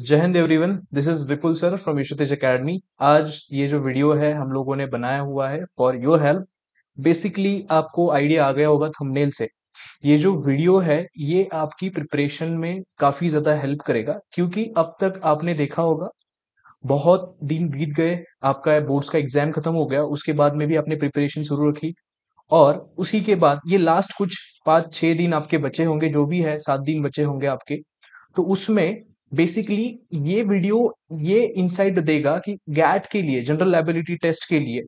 जय Hind everyone, this is Vipul sir from Yashotej academy. आज ये जो वीडियो है हम लोगों ने बनाया हुआ है फॉर योर हेल्प। बेसिकली आपको आइडिया आ गया होगा थंबनेल से। ये जो वीडियो है ये आपकी प्रिपरेशन में काफी ज्यादा हेल्प करेगा, क्योंकि अब तक आपने देखा होगा बहुत दिन बीत गए, आपका बोर्ड्स का एग्जाम खत्म हो गया, उसके बाद में भी आपने प्रिपरेशन शुरू रखी। और उसी के बाद ये लास्ट कुछ 5-6 दिन आपके बचे होंगे, जो भी है 7 दिन बचे होंगे आपके। तो उसमें बेसिकली ये वीडियो ये इंसाइट देगा कि गैट के लिए, जनरल एबिलिटी टेस्ट के लिए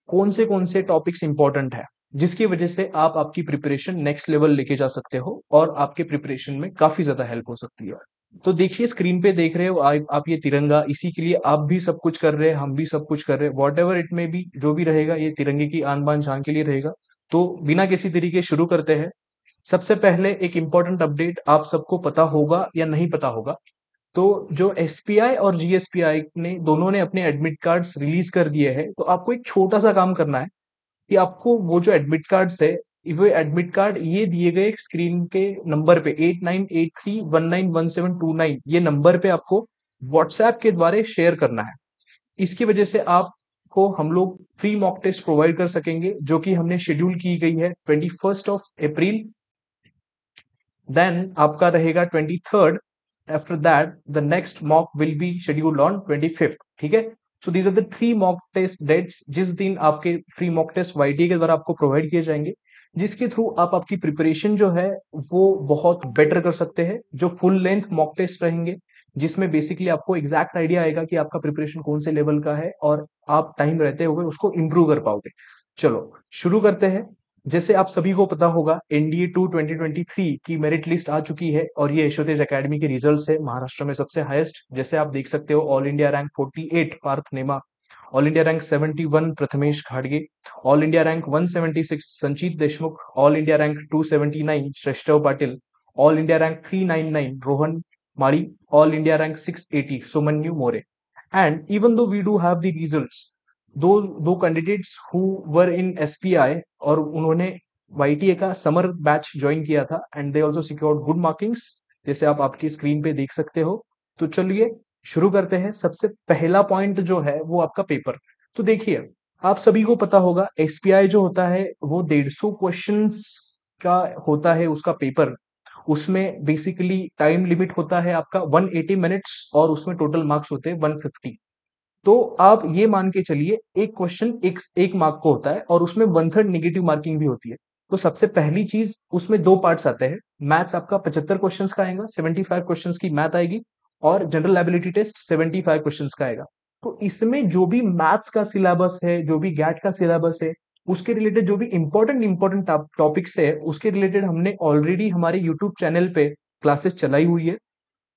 कौन से टॉपिक्स इंपॉर्टेंट है, जिसकी वजह से आप आपकी प्रिपरेशन नेक्स्ट लेवल लेके जा सकते हो और आपके प्रिपरेशन में काफी ज्यादा हेल्प हो सकती है। तो देखिए, स्क्रीन पे देख रहे हो आप ये तिरंगा, इसी के लिए आप भी सब कुछ कर रहे हैं, हम भी सब कुछ कर रहे हैं, वॉट एवर इट में भी जो भी रहेगा, ये तिरंगे की आन बान शान के लिए रहेगा। तो बिना किसी तरीके शुरू करते हैं। सबसे पहले एक इंपॉर्टेंट अपडेट, आप सबको पता होगा या नहीं पता होगा, तो जो एसपीआई और जीएसपीआई ने दोनों ने अपने एडमिट कार्ड्स रिलीज कर दिए हैं। तो आपको एक छोटा सा काम करना है कि आपको वो जो एडमिट कार्ड्स है, वो एडमिट कार्ड ये दिए गए स्क्रीन के नंबर पे 8983191729, ये नंबर पे आपको व्हाट्सएप के द्वारा शेयर करना है। इसकी वजह से आपको हम लोग फ्री मॉक टेस्ट प्रोवाइड कर सकेंगे, जो कि हमने शेड्यूल की गई है 21 अप्रैल। देन आपका रहेगा 23rd। After that the next mock will be scheduled on 25th। ठीक है। So these are the three mock test dates, जिस दिन आपके फ्री मॉक टेस्ट वाईटी के द्वारा आपको प्रोवाइड किए जाएंगे, जिसके थ्रू आप आपकी प्रिपरेशन जो है वो बहुत बेटर कर सकते हैं। जो फुल लेंथ मॉक टेस्ट रहेंगे, जिसमें बेसिकली आपको एग्जैक्ट आइडिया आएगा कि आपका प्रिपरेशन कौन से लेवल का है और आप टाइम रहते हुए उसको इंप्रूव कर पाओगे। चलो शुरू करते हैं। जैसे आप सभी को पता होगा, एनडीए 2 2023 की मेरिट लिस्ट आ चुकी है और ये यशोतेज एकेडमी के रिजल्ट्स है। महाराष्ट्र में सबसे हाईएस्ट, जैसे आप देख सकते हो, all India rank 48 Parth Nema, all India rank 71 Prathamesh घाटगे, all India rank 176 Sanchit Deshmukh, all India rank 279 Shreshthav Patil, all India rank 399 Rohan Madi, all India rank 680 Sumanyu More. And even though we do have the results, though two candidates who were in SPI और उन्होंने YTA का summer batch join किया था, and they also secured good markings, जैसे आप आपकी screen पे देख सकते हो। तो चलिए शुरू करते हैं। सबसे पहला पॉइंट जो है वो आपका पेपर। तो देखिए, आप सभी को पता होगा एसपीआई जो होता है वो 150 क्वेश्चंस का होता है उसका पेपर। उसमें बेसिकली टाइम लिमिट होता है आपका 180 मिनट्स और उसमें टोटल मार्क्स होते हैं 150। तो आप ये मान के चलिए एक क्वेश्चन एक मार्क को होता है और उसमें 1/3 नेगेटिव मार्किंग भी होती है। तो सबसे पहली चीज, उसमें दो पार्ट्स आते हैं। मैथ्स आपका 75 क्वेश्चंस का आएगा, 75 क्वेश्चंस की मैथ आएगी, और जनरल एबिलिटी टेस्ट 75 क्वेश्चंस का आएगा। तो इसमें जो भी मैथ्स का सिलेबस है, जो भी गैट का सिलेबस है, उसके रिलेटेड जो भी इंपॉर्टेंट टॉपिक्स है, उसके रिलेटेड हमने ऑलरेडी हमारे यूट्यूब चैनल पे क्लासेस चलाई हुई है।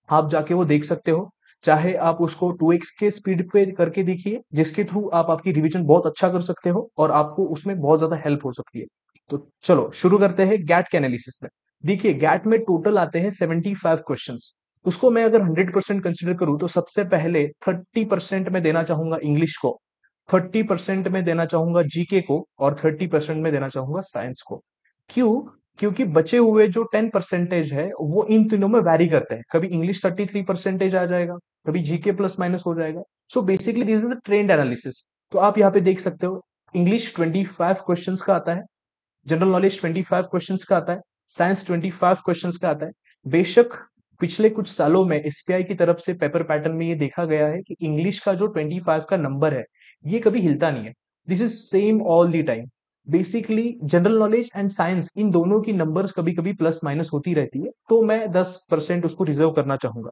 आप जाके वो देख सकते हो। चाहे आप उसको 2x के स्पीड पे करके देखिए, जिसके थ्रू आप आपकी रिवीजन बहुत अच्छा कर सकते हो और आपको उसमें बहुत ज्यादा हेल्प हो सकती है। तो चलो शुरू करते हैं गैट के एनालिसिस में। देखिए, गैट में टोटल आते हैं 75 क्वेश्चंस। उसको मैं अगर 100% कंसिडर करूं तो सबसे पहले 30% में देना चाहूंगा इंग्लिश को, 30% में देना चाहूंगा जीके को, और 30% में देना चाहूंगा साइंस को। क्यों? क्योंकि बचे हुए जो 10% है वो इन तीनों में वैरी करते हैं। कभी इंग्लिश 33% आ जाएगा, कभी जीके प्लस माइनस हो जाएगा। So basically this is the trend analysis. तो आप यहाँ पे देख सकते हो, इंग्लिश 25 क्वेश्चंस का आता है, जनरल नॉलेज 25 क्वेश्चंस का आता है, साइंस 25 क्वेश्चंस का आता है। बेशक पिछले कुछ सालों में एसपीआई की तरफ से पेपर पैटर्न में ये देखा गया है कि इंग्लिश का जो 25 का नंबर है ये कभी हिलता नहीं है। This is same all the time. Basically general knowledge and science, इन दोनों की नंबर्स कभी कभी प्लस माइनस होती रहती है, तो मैं 10% उसको रिजर्व करना चाहूंगा।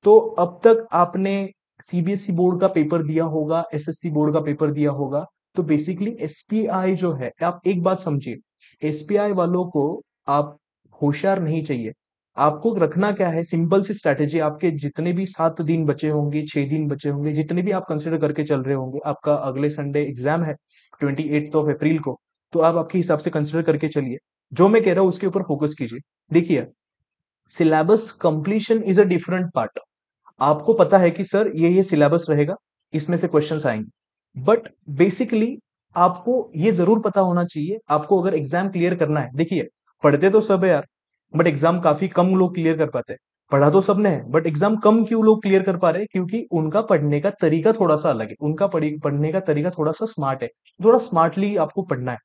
तो अब तक आपने सीबीएसई बोर्ड का पेपर दिया होगा, एसएससी बोर्ड का पेपर दिया होगा। तो बेसिकली एसपीआई जो है, आप एक बात समझिए, एसपीआई वालों को आप होशियार नहीं चाहिए। आपको रखना क्या है, सिंपल सी स्ट्रैटेजी। आपके जितने भी 7 दिन बचे होंगे, 6 दिन बचे होंगे, जितने भी आप कंसिडर करके चल रहे होंगे, आपका अगले संडे एग्जाम है 28 अप्रैल को। तो आप आपके हिसाब से कंसिडर करके चलिए, जो मैं कह रहा हूं उसके ऊपर फोकस कीजिए। देखिए, syllabus completion is a different part. आपको पता है कि सर ये सिलेबस रहेगा, इसमें से क्वेश्चंस आएंगे, बट बेसिकली आपको ये जरूर पता होना चाहिए, आपको अगर एग्जाम क्लियर करना है। देखिए, पढ़ते तो सब है यार, बट एग्जाम काफी कम लोग क्लियर कर पाते हैं। पढ़ा तो सबने है, बट एग्जाम कम क्यों लोग क्लियर कर पा रहे हैं? क्योंकि उनका पढ़ने का तरीका थोड़ा सा अलग है, उनका पढ़ने का तरीका थोड़ा सा स्मार्ट है, थोड़ा स्मार्टली आपको पढ़ना है।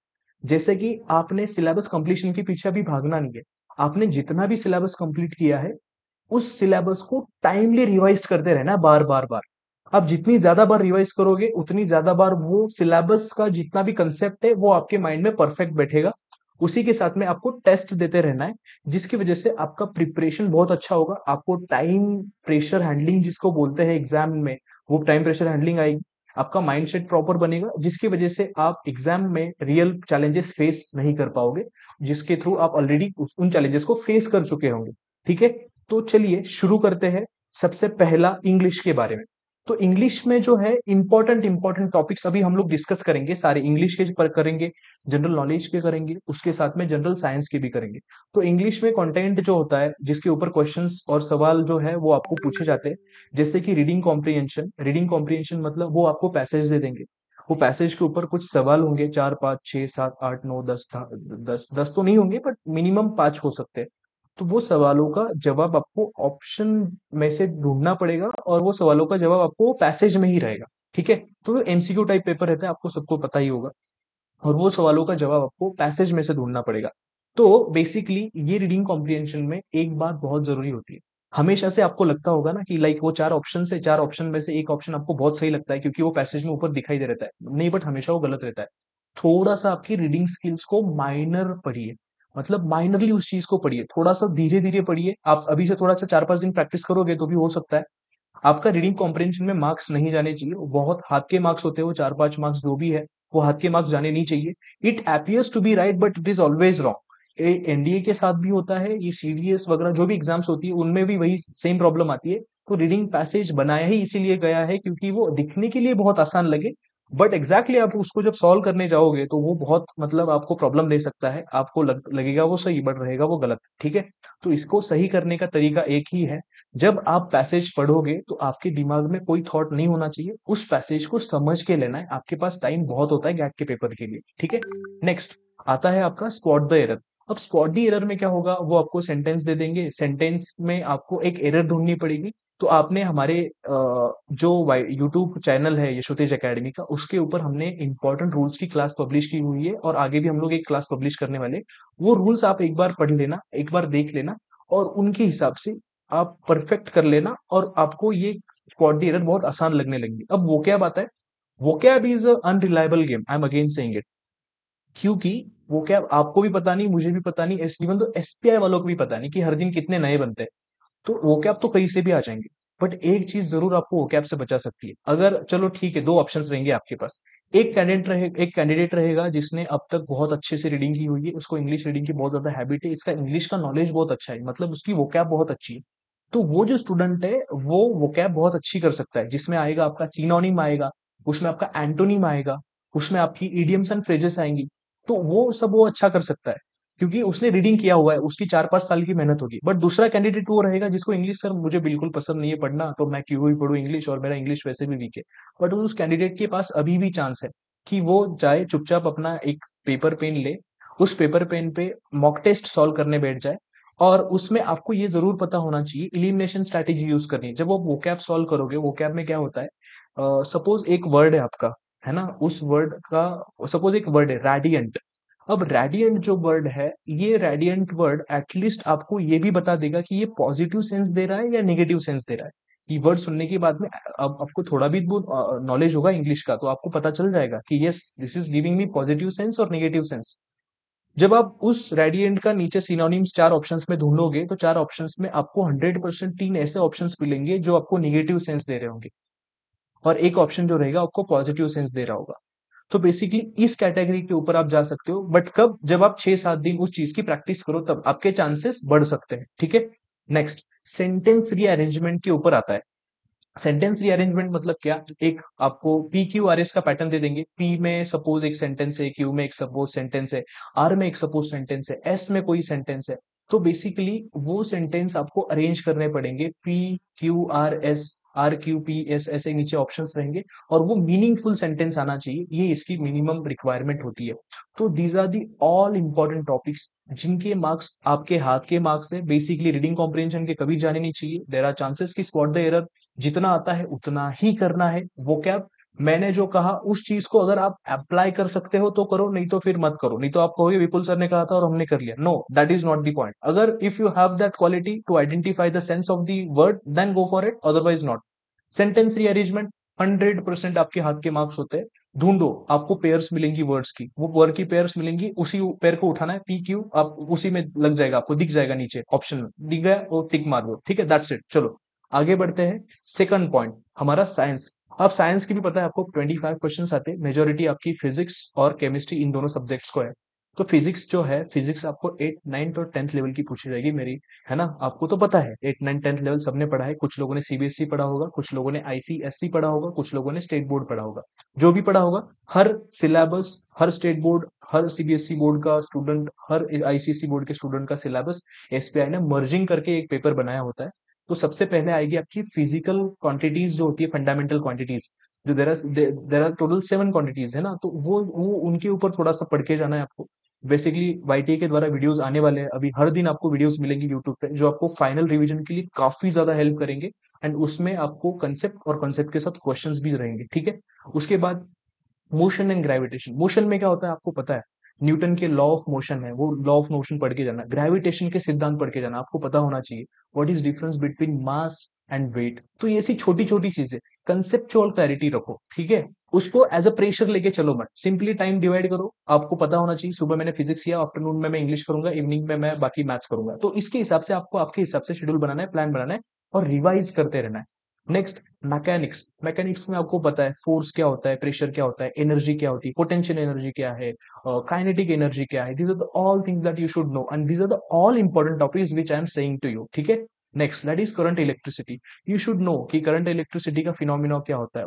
जैसे कि आपने सिलेबस कंप्लीशन के पीछे अभी भागना नहीं है, आपने जितना भी सिलेबस कंप्लीट किया है उस सिलेबस को टाइमली रिवाइज करते रहना है, बार बार बार। आप जितनी ज्यादा बार रिवाइज करोगे उतनी ज्यादा बार वो सिलेबस का जितना भी कंसेप्ट है वो आपके माइंड में परफेक्ट बैठेगा। उसी के साथ में आपको टेस्ट देते रहना है, जिसकी वजह से आपका प्रिपरेशन बहुत अच्छा होगा। आपको टाइम प्रेशर हैंडलिंग जिसको बोलते हैं एग्जाम में, वो टाइम प्रेशर हैंडलिंग आएगी। आपका माइंडसेट प्रॉपर बनेगा, जिसकी वजह से आप एग्जाम में रियल चैलेंजेस फेस नहीं कर पाओगे, जिसके थ्रू आप ऑलरेडी उन चैलेंजेस को फेस कर चुके होंगे। ठीक है, तो चलिए शुरू करते हैं। सबसे पहला इंग्लिश के बारे में। तो इंग्लिश में जो है इंपॉर्टेंट इंपॉर्टेंट टॉपिक्स अभी हम लोग डिस्कस करेंगे, सारे इंग्लिश के पर करेंगे, जनरल नॉलेज के करेंगे, उसके साथ में जनरल साइंस के भी करेंगे। तो इंग्लिश में कंटेंट जो होता है जिसके ऊपर क्वेश्चंस और सवाल जो है वो आपको पूछे जाते हैं, जैसे कि रीडिंग कॉम्प्रिहेंशन। रीडिंग कॉम्प्रिहेंशन मतलब वो आपको पैसेज दे देंगे, वो पैसेज के ऊपर कुछ सवाल होंगे, 4 5 6 7 8 9 10 10 तो नहीं होंगे, बट मिनिमम 5 हो सकते हैं। तो वो सवालों का जवाब आपको ऑप्शन में से ढूंढना पड़ेगा, और वो सवालों का जवाब आपको पैसेज में ही रहेगा। ठीक है, तो एमसीक्यू टाइप पेपर रहता है, आपको सबको पता ही होगा, और वो सवालों का जवाब आपको पैसेज में से ढूंढना पड़ेगा। तो बेसिकली ये रीडिंग कॉम्प्रिहेंशन में एक बात बहुत जरूरी होती है। हमेशा से आपको लगता होगा ना कि लाइक वो 4 ऑप्शन से 4 ऑप्शन में से एक ऑप्शन आपको बहुत सही लगता है क्योंकि वो पैसेज में ऊपर दिखाई दे रहता है, नहीं, बट हमेशा वो गलत रहता है। थोड़ा सा आपकी रीडिंग स्किल्स को माइनर पढ़िए, मतलब माइनरली उस चीज को पढ़िए, थोड़ा सा धीरे धीरे पढ़िए। आप अभी से थोड़ा सा 4 5 दिन प्रैक्टिस करोगे तो भी हो सकता है आपका रीडिंग कॉम्प्रिहेंशन में मार्क्स नहीं जाने चाहिए। वो बहुत हाथ के मार्क्स होते हैं, वो 4 5 मार्क्स जो भी है वो हाथ के मार्क्स जाने नहीं चाहिए। It appears to be right but it is always wrong. NDA के साथ भी होता है, ये सीडीएस वगैरह जो भी एग्जाम्स होती है उनमें भी वही सेम प्रॉब्लम आती है। तो रीडिंग पैसेज बनाया ही इसीलिए गया है क्योंकि वो दिखने के लिए बहुत आसान लगे, बट एग्जैक्टली आप उसको जब सॉल्व करने जाओगे तो वो बहुत मतलब आपको प्रॉब्लम दे सकता है। आपको लगेगा वो सही बट रहेगा वो गलत। ठीक है, तो इसको सही करने का तरीका एक ही है। जब आप पैसेज पढ़ोगे तो आपके दिमाग में कोई थॉट नहीं होना चाहिए, उस पैसेज को समझ के लेना है। आपके पास टाइम बहुत होता है गैट के पेपर के लिए। ठीक है, नेक्स्ट आता है आपका स्पॉट द एरर। अब स्पॉट द एरर में क्या होगा, वो आपको सेंटेंस दे देंगे, सेंटेंस में आपको एक एरर ढूंढनी पड़ेगी। तो आपने हमारे जो यूट्यूब चैनल है यशोतेज एकेडमी का, उसके ऊपर हमने इंपॉर्टेंट रूल्स की क्लास पब्लिश की हुई है, और आगे भी हम लोग एक क्लास पब्लिश करने वाले। वो रूल्स आप एक बार पढ़ लेना, एक बार देख लेना, और उनके हिसाब से आप परफेक्ट कर लेना, और आपको ये स्पॉट एरर बहुत आसान लगने लगेगी। अब वो क्या बात है, वो क्या is unreliable game, I am again saying it. क्योंकि वो क्या आपको भी पता नहीं, मुझे भी पता नहीं, इवन तो एसपीआई वालों को भी पता नहीं कि हर दिन कितने नए बनते हैं। तो वो कैप तो कहीं से भी आ जाएंगे, बट एक चीज जरूर आपको वो कैप से बचा सकती है। अगर चलो ठीक है, 2 ऑप्शंस रहेंगे आपके पास। एक कैंडिडेट रहेगा जिसने अब तक बहुत अच्छे से रीडिंग की हुई है, उसको इंग्लिश रीडिंग की बहुत ज्यादा हैबिट है, इसका इंग्लिश का नॉलेज बहुत अच्छा है, मतलब उसकी वो कैप बहुत अच्छी है। तो वो जो स्टूडेंट है वो कैप बहुत अच्छी कर सकता है, जिसमें आएगा आपका सिनोनिम आएगा, उसमें आपका एंटोनिम आएगा, उसमें आपकी इडियम्स एंड फ्रेजेस आएंगी। तो वो सब वो अच्छा कर सकता है क्योंकि उसने रीडिंग किया हुआ है, उसकी 4 5 साल की मेहनत होगी। बट दूसरा कैंडिडेट वो रहेगा जिसको इंग्लिश सर मुझे बिल्कुल पसंद नहीं है पढ़ना, तो मैं क्यों ही पढ़ूं इंग्लिश, और मेरा इंग्लिश वैसे भी वीक है। बट उस कैंडिडेट के पास अभी भी चांस है कि वो जाए चुपचाप अपना एक पेपर पेन ले, उस पेपर पेन पे मॉक टेस्ट सॉल्व करने बैठ जाए। और उसमें आपको ये जरूर पता होना चाहिए इलिमिनेशन स्ट्रैटेजी यूज करनी है। जब वो वोकैब सॉल्व करोगे, वोकैब में क्या होता है, सपोज एक वर्ड है आपका, है ना, उस वर्ड का, सपोज एक वर्ड है रेडियंट। अब रेडियंट जो वर्ड है, ये रेडियंट वर्ड एटलीस्ट आपको ये भी बता देगा कि ये पॉजिटिव सेंस दे रहा है या नेगेटिव सेंस दे रहा है। ये वर्ड सुनने के बाद में अब आपको थोड़ा भी नॉलेज होगा इंग्लिश का, तो आपको पता चल जाएगा कि yes this is giving me positive sense और नेगेटिव सेंस। जब आप उस रेडियंट का नीचे सिनोनिम्स 4 ऑप्शंस में ढूंढोगे तो 4 ऑप्शंस में आपको 100% 3 ऐसे ऑप्शंस मिलेंगे जो आपको नेगेटिव सेंस दे रहे होंगे, और एक ऑप्शन जो रहेगा आपको पॉजिटिव सेंस दे रहा होगा। तो बेसिकली इस कैटेगरी के ऊपर आप जा सकते हो, बट कब, जब आप 6 7 दिन उस चीज की प्रैक्टिस करो तब आपके चांसेस बढ़ सकते हैं। ठीक है, नेक्स्ट सेंटेंस रीअरेंजमेंट के ऊपर आता है। सेंटेंस रीअरेंजमेंट मतलब क्या, एक आपको पी क्यू आर एस का पैटर्न दे देंगे। पी में सपोज एक सेंटेंस है, क्यू में एक सपोज सेंटेंस है, आर में एक सपोज सेंटेंस है, एस में कोई सेंटेंस है। तो बेसिकली वो सेंटेंस आपको अरेंज करने पड़ेंगे P Q R S RQPS ऐसे नीचे ऑप्शंस रहेंगे और वो मीनिंगफुल सेंटेंस आना चाहिए, ये इसकी मिनिमम रिक्वायरमेंट होती है। तो these are the all important topics जिनके मार्क्स आपके हाथ के मार्क्स है। बेसिकली रीडिंग कॉम्प्रिहेंशन के कभी जाने नहीं चाहिए। देयर आर चांसेस की स्पॉट द एरर, जितना आता है उतना ही करना है। वोकैब मैंने जो कहा उस चीज को अगर आप अप्लाई कर सकते हो तो करो, नहीं तो फिर मत करो। नहीं तो आप कहोगे विपुल सर ने कहा था और हमने कर लिया। No, that is not the point. अगर if you have that quality to identify the sense of the word then go for it, otherwise not. Sentence rearrangement 100% आपके हाथ के मार्क्स होते हैं। ढूंढो, आपको पेयर्स मिलेंगी वर्ड्स की, वो वर्ड की पेयर्स मिलेंगी, उसी पेयर को उठाना है, PQ आप उसी में लग जाएगा, आपको दिख जाएगा नीचे ऑप्शन में दिख गया, वो टिक मार दो। ठीक है, दैट्स इट। चलो आगे बढ़ते हैं। सेकंड पॉइंट हमारा साइंस। अब साइंस की भी पता है आपको 25 क्वेश्चंस आते हैं। मेजोरिटी आपकी फिजिक्स और केमिस्ट्री इन दोनों सब्जेक्ट्स को है। तो फिजिक्स जो है, फिजिक्स आपको 8, 9 और 10th लेवल की पूछी जाएगी मेरी, है ना। आपको तो पता है 8, 9, 10th लेवल सबने पढ़ा है। कुछ लोगों ने CBSE पढ़ा होगा, कुछ लोगों ने ICSE पढ़ा होगा, कुछ लोगों ने स्टेट बोर्ड पढ़ा होगा। जो भी पढ़ा होगा, हर सिलेबस, हर स्टेट बोर्ड, हर CBSE बोर्ड का स्टूडेंट, हर ICSE बोर्ड के स्टूडेंट का सिलेबस SBI ने मर्जिंग करके एक पेपर बनाया होता है। तो सबसे पहले आएगी आपकी फिजिकल क्वांटिटीज जो होती है, फंडामेंटल क्वांटिटीज, जो देर आर टोटल 7 क्वांटिटीज है ना। तो वो उनके ऊपर थोड़ा सा पढ़ के जाना है आपको। बेसिकली YT के द्वारा वीडियोस आने वाले हैं, अभी हर दिन आपको वीडियोस मिलेंगी यूट्यूब पे, जो आपको फाइनल रिवीजन के लिए काफी ज्यादा हेल्प करेंगे। एंड उसमें आपको कंसेप्ट और कंसेप्ट के साथ क्वेश्चंस भी रहेंगे। ठीक है, उसके बाद मोशन एंड ग्रेविटेशन। मोशन में क्या होता है आपको पता है, न्यूटन के लॉ ऑफ मोशन है, वो लॉ ऑफ मोशन पढ़ के जाना। ग्रेविटेशन के सिद्धांत पढ़ के जाना, आपको पता होना चाहिए what is difference between mass and weight. तो ये ऐसी छोटी छोटी चीजें, कंसेप्चुअल क्लैरिटी रखो। ठीक है, उसको एज अ प्रेशर लेके चलो मत, सिंपली टाइम डिवाइड करो। आपको पता होना चाहिए सुबह मैंने फिजिक्स किया, आफ्टरनून में मैं इंग्लिश करूंगा, इवनिंग में मैं बाकी मैथ्स करूंगा। तो इसके हिसाब से आपको आपके हिसाब से शेड्यूल बनाना है, प्लान बनाना है और रिवाइज करते रहना है। Next, mechanics. मैकेनिक्स में आपको पता है फोर्स क्या होता है, प्रेशर क्या होता है, एनर्जी क्या होती है, पोटेंशियल एनर्जी क्या है, काइनेटिक एनर्जी क्या है। These are the all things that you should know and these are the all important topics which I am saying to you. ठीक है, next that is current electricity. You should know कि current electricity का phenomena क्या होता है।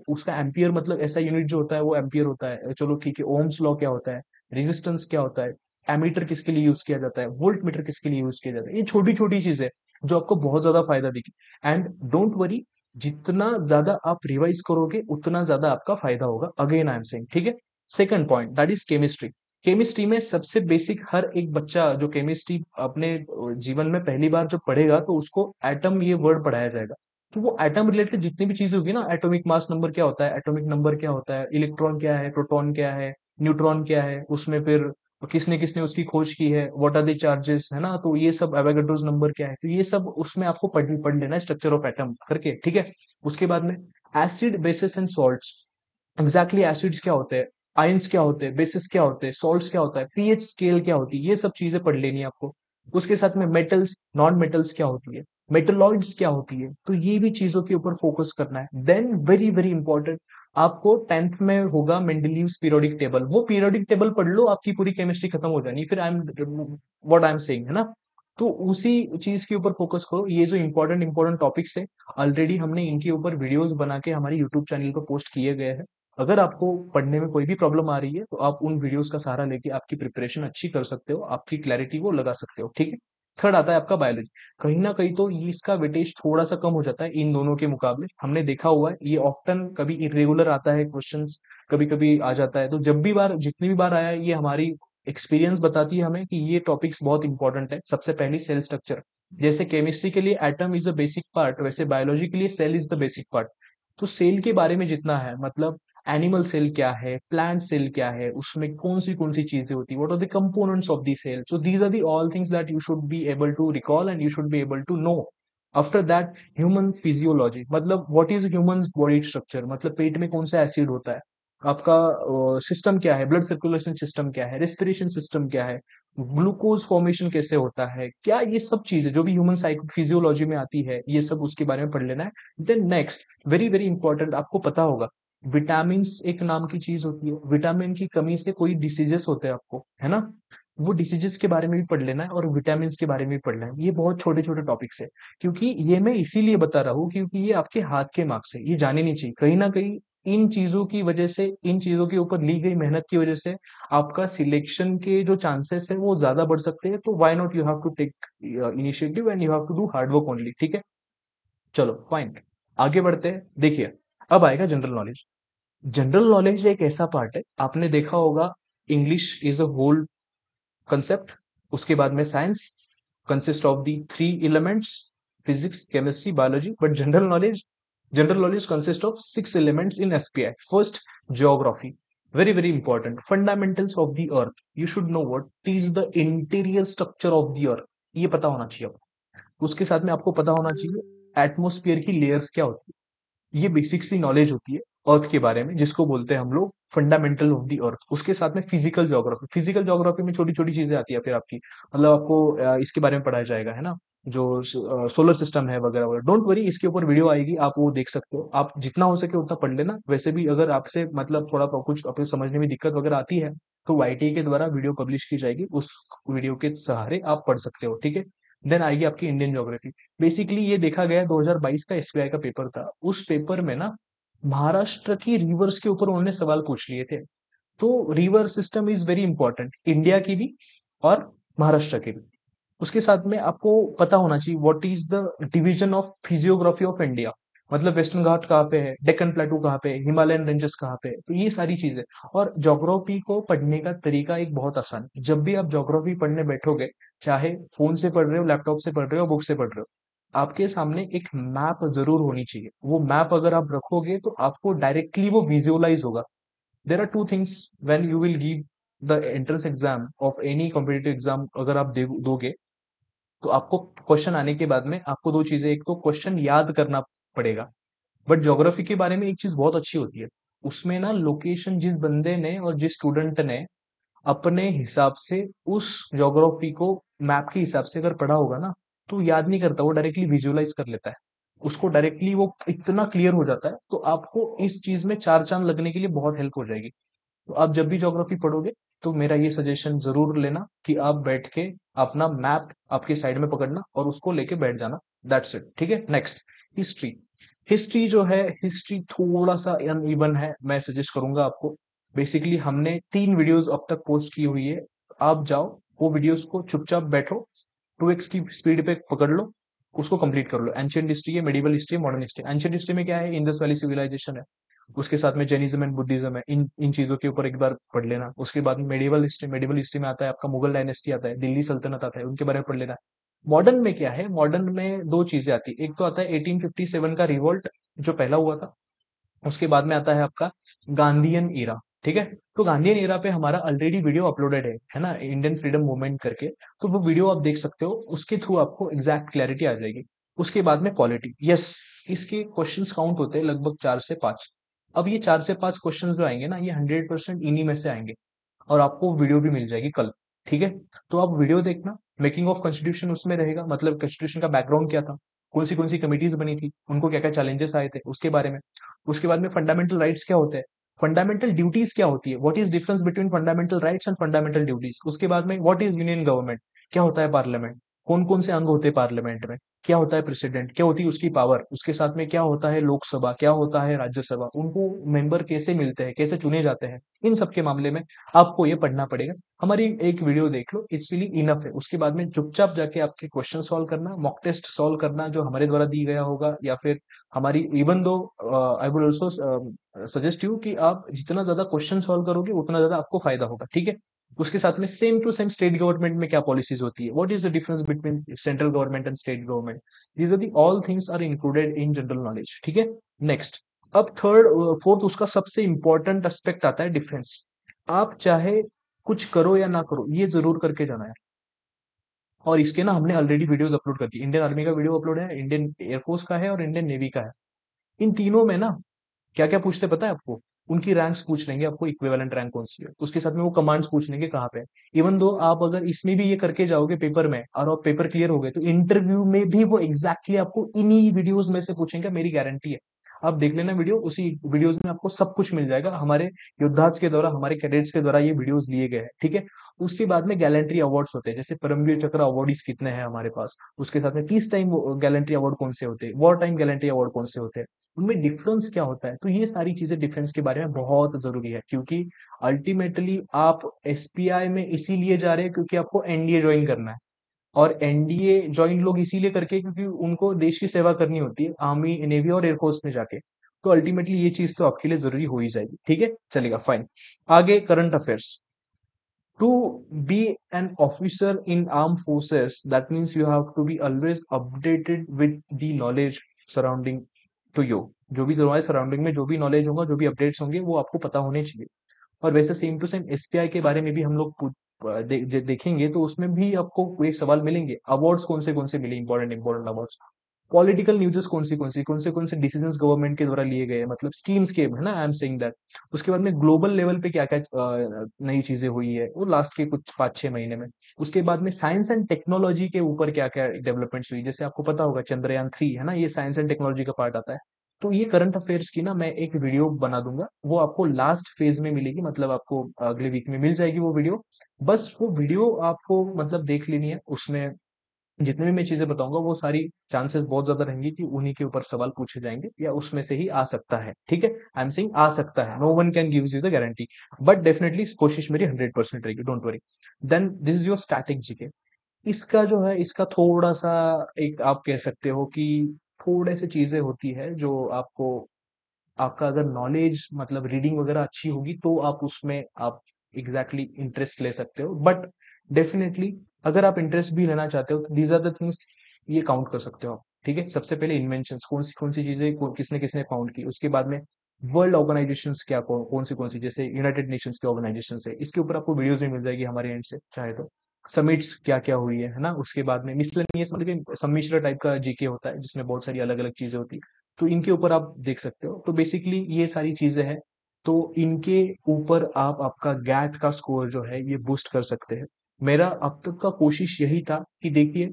उसका ampere मतलब ऐसा यूनिट जो होता है वो एम्पियर होता है। चलो ठीक है, ओम्स लॉ क्या होता है, रेजिस्टेंस क्या होता है, एमीटर किसके लिए यूज किया जाता है, वोल्ट मीटर किसके लिए यूज किया जाता है। ये छोटी छोटी चीजें जो आपको बहुत ज्यादा फायदा देगी। एंड डोंट वरी, जितना ज्यादा आप रिवाइज करोगे उतना ज्यादा आपका फायदा होगा। Again I am saying. ठीक है, second point that is chemistry. Chemistry में सबसे बेसिक, हर एक बच्चा जो केमिस्ट्री अपने जीवन में पहली बार जब पढ़ेगा तो उसको एटम ये वर्ड पढ़ाया जाएगा। तो वो एटम रिलेटेड जितनी भी चीजें होगी ना, एटॉमिक मास नंबर क्या होता है, एटॉमिक नंबर क्या होता है, इलेक्ट्रॉन क्या है, प्रोटॉन क्या है, न्यूट्रॉन क्या है, उसमें फिर किसने किसने उसकी खोज की है, व्हाट आर द चार्जेस, है ना। तो ये सब, एवोगाड्रोस नंबर क्या है, तो ये सब उसमें आपको पढ़ लेना है, स्ट्रक्चर ऑफ एटम करके। ठीक है, उसके बाद में acid, basis and salts. Exactly acids क्या होते हैं, आयंस क्या होते हैं, बेसिस क्या होते हैं, सॉल्ट्स क्या होता है, पीएच स्केल क्या होती है, ये सब चीजें पढ़ लेनी है आपको। उसके साथ में मेटल्स, नॉन मेटल्स क्या होती है, मेटलॉइड्स क्या होती है, तो ये भी चीजों के ऊपर फोकस करना है। देन वेरी वेरी इंपॉर्टेंट, आपको 10th में होगा मेंडलीव्स पीरियोडिक टेबल। वो पीरियोडिक टेबल पढ़ लो, आपकी पूरी केमिस्ट्री खत्म हो जानी। फिर व्हाट आई एम सेइंग, है ना। तो उसी चीज के ऊपर फोकस करो। ये जो इंपॉर्टेंट इंपॉर्टेंट टॉपिक्स है, ऑलरेडी हमने इनके ऊपर वीडियोस बना के हमारे यूट्यूब चैनल पर पोस्ट किए गए हैं। अगर आपको पढ़ने में कोई भी प्रॉब्लम आ रही है तो आप उन वीडियोस का सहारा लेके आपकी प्रिपरेशन अच्छी कर सकते हो, आपकी क्लैरिटी वो लगा सकते हो। ठीक है, थर्ड आता है आपका बायोलॉजी। कहीं ना कहीं तो ये इसका वेटेज थोड़ा सा कम हो जाता है इन दोनों के मुकाबले। हमने देखा हुआ है ये ऑफ्टन कभी इरेगुलर आता है क्वेश्चंस, कभी कभी आ जाता है। तो जब भी बार, जितनी भी बार आया है, ये हमारी एक्सपीरियंस बताती है हमें कि ये टॉपिक्स बहुत इंपॉर्टेंट है। सबसे पहली सेल स्ट्रक्चर, जैसे केमिस्ट्री के लिए atom is a basic part, वैसे बायोलॉजी के लिए cell is the basic part. तो सेल के बारे में जितना है, मतलब एनिमल सेल क्या है, प्लांट सेल क्या है, उसमें कौन सी चीजें होती है, what are the components of the cell. So these are the all things that you should be able to recall and you should be able to know. After that, human physiology, मतलब what is human body structure, मतलब पेट में कौन सा acid होता है, आपका system क्या है, ब्लड सर्कुलेशन सिस्टम क्या है, रेस्पिरेशन सिस्टम क्या है, ग्लूकोज फॉर्मेशन कैसे होता है, क्या ये सब चीजें जो भी ह्यूमन साइको फिजियोलॉजी में आती है, ये सब उसके बारे में पढ़ लेना है। Then next, very very important, आपको पता होगा विटामिन एक नाम की चीज होती है। विटामिन की कमी से कोई डिसीजेस होते हैं आपको, है ना। वो डिसीजेस के बारे में भी पढ़ लेना है और विटामिन के बारे में भी पढ़ लेना है। ये बहुत छोटे छोटे टॉपिक्स है, क्योंकि ये मैं इसीलिए बता रहा हूँ क्योंकि ये आपके हाथ के मार्क्स है, ये जाने नहीं चाहिए। कहीं ना कहीं इन चीजों की वजह से, इन चीजों के ऊपर ली गई मेहनत की वजह से आपका सिलेक्शन के जो चांसेस है वो ज्यादा बढ़ सकते हैं। तो why not, you have to take initiative and you have to do hard work only. ठीक है, चलो फाइन। आगे बढ़ते हैं। देखिए, अब आएगा जनरल नॉलेज। जनरल नॉलेज एक ऐसा पार्ट है, आपने देखा होगा, English is a whole concept. उसके बाद में science consist of the three elements, physics, chemistry, biology. But general knowledge consist of six elements in SPI. First, geography, very very important, fundamentals of the earth. You should know what is the interior structure of the earth, ये पता होना चाहिए आपको। उसके साथ में आपको पता होना चाहिए एटमोस्फियर की लेयर्स क्या होती है। ये बेसिक सी नॉलेज होती है अर्थ के बारे में, जिसको बोलते हैं हम लोग फंडामेंटल ऑफ द अर्थ। उसके साथ में फिजिकल ज्योग्राफी में छोटी छोटी चीजें आती है फिर आपकी, मतलब आपको इसके बारे में पढ़ाया जाएगा, है ना, जो सोलर सिस्टम है वगैरह वगैरह। डोंट वरी, इसके ऊपर वीडियो आएगी, आप वो देख सकते हो। आप जितना हो सके उतना पढ़ लेना। वैसे भी अगर आपसे मतलब थोड़ा कुछ अपने समझने में दिक्कत वगैरह आती है तो वाईटी के द्वारा वीडियो पब्लिश की जाएगी, उस वीडियो के सहारे आप पढ़ सकते हो, ठीक है। देन आएगी आपकी इंडियन ज्योग्राफी। बेसिकली ये देखा गया 2022 का एसबीआई का पेपर था, उस पेपर में ना महाराष्ट्र की रिवर्स के ऊपर उन्होंने सवाल पूछ लिए थे। तो river system is very important, India की भी और महाराष्ट्र की भी। उसके साथ में आपको पता होना चाहिए what is the division of physiography of India, मतलब वेस्टर्न घाट कहाँ पे है, डेक्कन प्लेटू कहाँ पे है, हिमालयन रेंजेस कहाँ पे है। तो ये सारी चीजें। और ज्योग्राफी को पढ़ने का तरीका एक बहुत आसान है। जब भी आप ज्योग्राफी पढ़ने बैठोगे, चाहे फोन से पढ़ रहे हो, लैपटॉप से पढ़ रहे हो, बुक से पढ़ रहे हो, आपके सामने एक मैप जरूर होनी चाहिए। वो मैप अगर आप रखोगे तो आपको डायरेक्टली वो विजुअलाइज होगा। There are two things when you will give the entrance exam of any competitive exam, अगर आप दोगे तो आपको क्वेश्चन आने के बाद में आपको दो चीजें, एक तो क्वेश्चन याद करना पड़ेगा। बट ज्योग्राफी के बारे में एक चीज बहुत अच्छी होती है, उसमें ना लोकेशन जिस बंदे ने और जिस स्टूडेंट ने अपने हिसाब से उस ज्योग्राफी को मैप के हिसाब से अगर पढ़ा होगा ना, तो याद नहीं करता, वो डायरेक्टली विजुअलाइज कर लेता है, उसको डायरेक्टली वो इतना क्लियर हो जाता है। तो आपको इस चीज में चार चांद लगने के लिए बहुत हेल्प हो जाएगी। तो आप जब भी ज्योग्राफी पढ़ोगे तो मेरा ये सजेशन जरूर लेना कि आप बैठ के अपना मैप आपके साइड में पकड़ना और उसको लेके बैठ जाना। दैट्स इट, ठीक है। Next, history. हिस्ट्री जो है, हिस्ट्री थोड़ा सा अनइवन है, मैं सजेस्ट करूंगा आपको। बेसिकली हमने 3 वीडियोस अब तक पोस्ट की हुई है, आप जाओ वो वीडियोस को चुपचाप बैठो, 2x की स्पीड पे पकड़ लो, उसको कंप्लीट कर लो। एंशियंट हिस्ट्री है, मेडिवल हिस्ट्री है, मॉडर्न हिस्ट्री। एंशियंट हिस्ट्री में क्या है, इंडस वैली सिविलाइजेशन है। उसके साथ में जैनिज्म एंड बुद्धिज्म है, इन इन चीजों के ऊपर एक बार पढ़ लेना। उसके बाद में मेडिवल हिस्ट्री में आता है आपका मुगल डायनेस्टी आता है, दिल्ली सल्तनत आता है, उनके बारे में पढ़ लेना। मॉडर्न में क्या है, मॉडर्न में दो चीजें आती है, एक तो आता है 1857 का रिवोल्ट जो पहला हुआ था, उसके बाद में आता है आपका गांधीयन ईरा, ठीक है। तो गांधीयन ईरा पे हमारा ऑलरेडी वीडियो अपलोडेड है ना, इंडियन फ्रीडम मूवमेंट करके। तो वो वीडियो आप देख सकते हो, उसके थ्रू आपको एग्जैक्ट क्लैरिटी आ जाएगी। उसके बाद में पॉलिटी, यस, इसके क्वेश्चंस काउंट होते हैं लगभग 4 से 5। अब ये 4 से 5 क्वेश्चन जो आएंगे ना, ये 100% इन्हीं में से आएंगे। और आपको वीडियो भी मिल जाएगी कल, ठीक है। तो आप वीडियो देखना, मेकिंग ऑफ कॉन्स्टिट्यूशन उसमें रहेगा, मतलब कॉन्स्टिट्यूशन का बैकग्राउंड क्या था, कौन सी कमिटीज बनी थी, उनको क्या क्या चैलेंजेस आए थे, उसके बारे में। उसके बाद में फंडामेंटल राइट्स क्या होते हैं, फंडामेंटल ड्यूटीज क्या होती है, what is difference between fundamental rights and fundamental duties. उसके बाद में व्हाट इज यूनियन गवर्नमेंट, क्या होता है पार्लियामेंट, कौन कौन से अंग होते हैं पार्लियामेंट में, क्या होता है प्रेसिडेंट, क्या होती है उसकी पावर। उसके साथ में क्या होता है लोकसभा, क्या होता है राज्यसभा, उनको मेंबर कैसे मिलते हैं, कैसे चुने जाते हैं। इन सब के मामले में आपको ये पढ़ना पड़ेगा। हमारी एक वीडियो देख लो, इट्स रियली इनफ है। उसके बाद में चुपचाप जाके आपके क्वेश्चन सॉल्व करना, मॉक टेस्ट सॉल्व करना जो हमारे द्वारा दी गया होगा, या फिर हमारी, even though I would also suggest you कि आप जितना ज्यादा क्वेश्चन सॉल्व करोगे उतना ज्यादा आपको फायदा होगा, ठीक है। उसके साथ में same to same state government में क्या पॉलिसीज होती है, what is the difference between central government and state government. These are the all things are included in general knowledge, ठीक है। नेक्स्ट, अब थर्ड फोर्थ उसका सबसे इंपॉर्टेंट एस्पेक्ट आता है डिफेंस। आप चाहे कुछ करो या ना करो, ये जरूर करके जाना है। और इसके ना हमने ऑलरेडी वीडियोस अपलोड कर दी, इंडियन आर्मी का वीडियो अपलोड है, इंडियन एयरफोर्स का है और इंडियन नेवी का है। इन तीनों में ना क्या क्या पूछते पता है आपको, उनकी रैंक्स पूछ लेंगे आपको, इक्विवेलेंट रैंक कौन सी है। उसके साथ में वो कमांड्स पूछ लेंगे कहाँ पे। इवन दो आप अगर इसमें भी ये करके जाओगे पेपर में और आप पेपर क्लियर हो गए, तो इंटरव्यू में भी वो एग्जैक्टली आपको इन्हीं वीडियोस में से पूछेंगे, मेरी गारंटी है। आप देख लेना वीडियो, उसी वीडियोस में आपको सब कुछ मिल जाएगा। हमारे योद्धास के द्वारा, हमारे कैडेट्स के द्वारा ये वीडियोस लिए गए हैं, ठीक है। उसके बाद में गैलेंट्री अवार्ड्स होते हैं, जैसे परमवीर चक्र अवार्डीज कितने हैं हमारे पास। उसके साथ में पीस टाइम गैलेंट्री अवार्ड कौन से होते हैं, वॉर टाइम गैलेंट्री अवार्ड कौन से होते हैं, उनमें डिफरेंस क्या होता है। तो ये सारी चीजें डिफेंस के बारे में बहुत जरूरी है, क्योंकि अल्टीमेटली आप एसपीआई में इसीलिए जा रहे हैं क्योंकि आपको एनडीए ज्वाइन करना है। और एनडीए ज्वाइन लोग इसीलिए करके क्योंकि उनको देश की सेवा करनी होती है आर्मी नेवी और एयरफोर्स में जाके। तो अल्टीमेटली ये चीज तो आपके लिए जरूरी हो ही जाएगी। ठीक है, चलेगा, फाइन। आगे current affairs. To be an officer in armed forces, that means you have to be always updated with the knowledge surrounding to you। जो भी तुम्हारे सराउंडिंग में जो भी नॉलेज होगा, जो भी अपडेट्स होंगे, वो आपको पता होने चाहिए। और वैसे सेम टू सेम एसपीआई के बारे में भी हम लोग देखेंगे तो उसमें भी आपको एक सवाल मिलेंगे, अवार्ड्स कौन से मिले, इंपॉर्टेंट इंपॉर्टेंट अवार्ड्स। पॉलिटिकल न्यूज़ेस कौन से डिसीजंस गवर्नमेंट के द्वारा लिए गए, मतलब स्कीम्स के, है ना, आई एम सेइंग दैट। उसके बाद में ग्लोबल लेवल पे क्या क्या नई चीजें हुई है वो लास्ट के कुछ 5-6 महीने में। उसके बाद में साइंस एंड टेक्नोलॉजी के ऊपर क्या क्या डेवलपमेंट्स हुई, जैसे आपको पता होगा चंद्रयान 3, है ना, ये साइंस एंड टेक्नोलॉजी का पार्ट आता है। तो ये करंट अफेयर्स की ना मैं एक वीडियो बना दूंगा, वो आपको लास्ट फेज में मिलेगी, मतलब आपको अगले वीक में मिल जाएगी वो वीडियो। बस वो वीडियो आपको मतलब देख लेनी है। उसमें जितने भी मैं चीजें बताऊंगा वो सारी चांसेस बहुत ज्यादा रहेंगी कि उन्हीं के ऊपर सवाल पूछे जाएंगे या उसमें से ही आ सकता है। ठीक है, आई एम सेइंग आ सकता है, no one can gives you the guarantee, but definitely कोशिश मेरी 100% रहेगी, don't worry. Then this is your static GK. इसका जो है, इसका थोड़ा सा एक आप कह सकते हो कि थोड़े से चीजें होती है जो आपको, आपका अगर नॉलेज मतलब रीडिंग वगैरह अच्छी होगी तो आप उसमें आप एग्जैक्टली इंटरेस्ट ले सकते हो। बट डेफिनेटली अगर आप इंटरेस्ट भी लेना चाहते हो तो दीज आर द थिंग्स, ये काउंट कर सकते हो आप। ठीक है, सबसे पहले इन्वेंशंस कौन सी चीजें किसने किसने फाउंड की, उसके बाद में वर्ल्ड ऑर्गेनाइजेशंस क्या, कौन सी जैसे यूनाइटेड नेशंस के ऑर्गेनाइजेशन है, इसके ऊपर आपको वीडियोस भी मिल जाएगी हमारे एंड से चाहे तो। समिट्स क्या क्या हुई है ना, उसके बाद में मिसलेनियस मतलब कि सम्मिश्र टाइप का जीके होता है जिसमें बहुत सारी अलग अलग चीजें होती है, तो इनके ऊपर आप देख सकते हो। तो बेसिकली ये सारी चीजें हैं, तो इनके ऊपर आप आपका गैट का स्कोर जो है ये बूस्ट कर सकते हैं। मेरा अब तक का कोशिश यही था कि देखिए,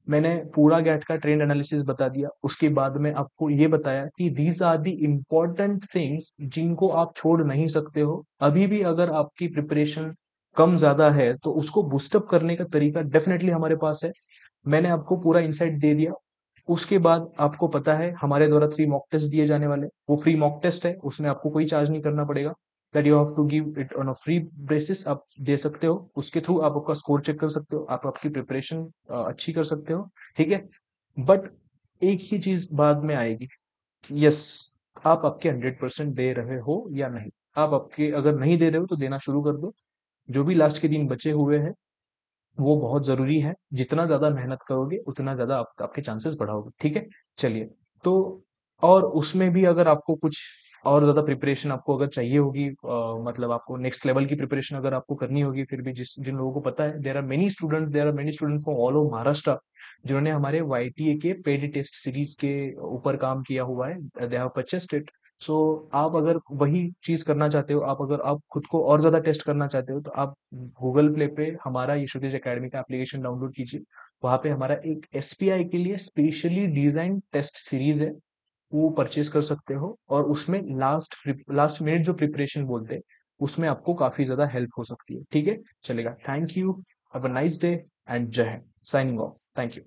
मैंने पूरा गैट का ट्रेंड एनालिसिस बता दिया, उसके बाद में आपको ये बताया कि these are the important things जिनको आप छोड़ नहीं सकते हो। अभी भी अगर आपकी प्रिपरेशन कम ज्यादा है तो उसको बूस्टअप करने का तरीका डेफिनेटली हमारे पास है। मैंने आपको पूरा इंसाइट दे दिया। उसके बाद आपको पता है हमारे द्वारा 3 मॉक टेस्ट दिए जाने वाले, वो फ्री मॉक टेस्ट है, उसमें आपको कोई चार्ज नहीं करना पड़ेगा। That you have to give it on a free basis, आप दे सकते हो, उसके थ्रू आप आपका स्कोर चेक कर सकते हो, आप आपकी प्रिपरेशन अच्छी कर सकते हो। ठीक है, बट एक ही चीज बाद में आएगी, यस, आप आपके 100% दे रहे हो या नहीं। आप आपके अगर नहीं दे रहे हो तो देना शुरू कर दो। जो भी लास्ट के दिन बचे हुए हैं वो बहुत जरूरी है, जितना ज्यादा मेहनत करोगे उतना ज्यादा आपके चांसेस बढ़ाओगे। ठीक है, चलिए। तो और उसमें भी अगर आपको कुछ और ज्यादा प्रिपरेशन आपको अगर चाहिए होगी, मतलब आपको नेक्स्ट लेवल की प्रिपरेशन अगर आपको करनी होगी, फिर भी जिन लोगों को पता है, there are many student from all over Maharashtra जिन्होंने हमारे वाईटीए के पेड टेस्ट सीरीज के ऊपर काम किया हुआ है, दे हैव परचेस्ड इट। सो आप अगर वही चीज करना चाहते हो, आप अगर आप खुद को और ज्यादा टेस्ट करना चाहते हो, तो आप गूगल प्ले पे हमारा यशोतेज एकेडमी का एप्लीकेशन डाउनलोड कीजिए। वहां पे हमारा एक एसपीआई के लिए स्पेशली डिजाइन टेस्ट सीरीज है, वो परचेज कर सकते हो। और उसमें लास्ट मिनट जो प्रिपरेशन बोलते हैं, उसमें आपको काफी ज्यादा हेल्प हो सकती है। ठीक है, चलेगा, thank you, have a nice day and Jai Hind, signing off, thank you.